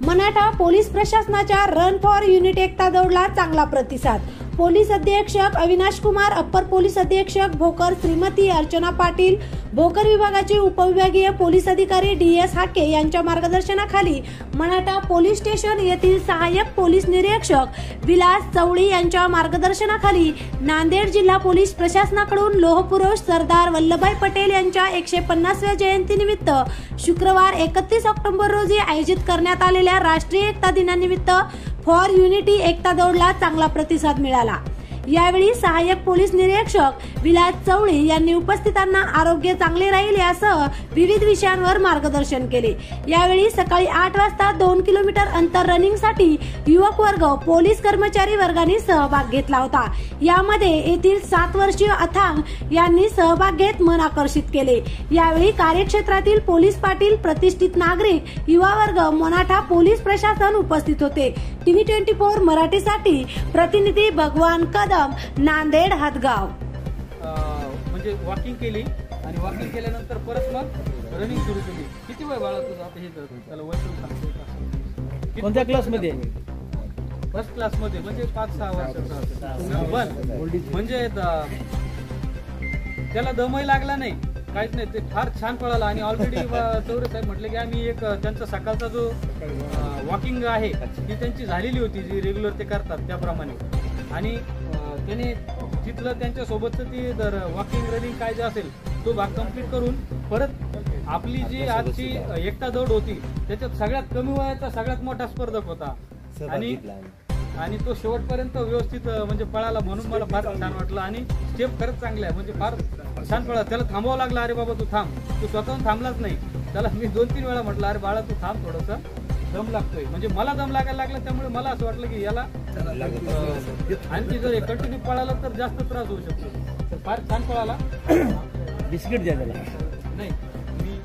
Maratha police प्रशासनाच्या run for unit एकता दौडला चांगला प्रतिसाद। पोलीस अधीक्षक अविनाश कुमार, अप्पर पोलीस अधीक्षक भोकर श्रीमती अर्चना पाटील, भोकर विभागाचे उपविभागीय पोलीस अधिकारी DS हाके यांच्या मार्गदर्शनाखाली मराठा पोलीस स्टेशन येथील सहाय्यक पोलीस निरीक्षक विलास चौळी यांच्या मार्गदर्शनाखाली नांदेड जिल्हा पोलीस प्रशासनाकडून लोहपुरुष सरदार वल्लभभाई पटेल यांच्या 150व्या जयंतीनिमित्त शुक्रवार 31 ऑक्टोबर रोजी आयोजित करण्यात आलेल्या राष्ट्रीय एकता दिनानिमित्त फॉर युनिटी एकता दौडला चांगला प्रतिसाद मिळाला। यावेळी सहाय्यक पोलीस निरीक्षक विलास चौळी यांनी उपस्थितांना आरोग्य चांगले राहील यासह विविध विषयांवर मार्गदर्शन केले। यावेळी सकाळी 8 वाजता 2 किलोमीटर अंतर रनिंगसाठी युवक वर्ग पोलीस कर्मचारी वर्गाने सहभाग घेतला होता। यामध्ये येथील 7 वर्षीय अथांग यांनी सहभाग घेत मन आकर्षित केले। यावेळी कार्यक्षेत्रातील पोलीस पाटील, प्रतिष्ठित नागरिक, युवा वर्ग, मराठा पोलीस प्रशासन उपस्थित होते। TV24 मराठीसाठी प्रतिनिधी भगवान कदम, नांदेड हातगाव। म्हणजे वॉकिंग केली आणि वॉकिंग केल्यानंतर परत मग रनिंग सुरू केली। किती वय बाळा तुझं आता? हे त्याला वय सांगतो। कोणत्या क्लास मध्ये? फर्स्ट क्लास मध्ये, म्हणजे 5-6 वर्षाचा। पण म्हणजे त्याला दमही लागला नाही, काहीच नाही, ते फार छान पळाला। आणि ऑलरेडी चौरे साहेब म्हटले की आम्ही एक त्यांचा सकाळचा जो वॉकिंग आहे ती त्यांची झालेली होती, जी रेग्युलर ते करतात त्याप्रमाणे। आणि त्याने तिथलं त्यांच्या सोबतचं ती जर वॉकिंग रनिंग काय जे असेल तो भाग कंप्लीट करून परत आपली जी आजची एकता दौड होती त्याच्यात सगळ्यात कमी वयाचा सगळ्यात मोठा स्पर्धक होता आणि तो शेवटपर्यंत व्यवस्थित म्हणजे पळाला, म्हणून मला फार छान वाटलं। आणि स्टेप खरंच चांगले आहे, म्हणजे फार छान पळाला। त्याला थांबावं लागलं, अरे बाबा तू थांब, तू स्वतःहून थांबलाच नाही। त्याला मी 2-3 वेळा म्हटलं, अरे बाळा तू थांब, थोडंसं दम लागतोय। म्हणजे मला दम लागायला लागला, त्यामुळे मला असं वाटलं की याला आणखी जर कंटिन्यू पळाला तर जास्त त्रास होऊ शकतो। फार छान पळाला। बिस्किट द्या त्याला।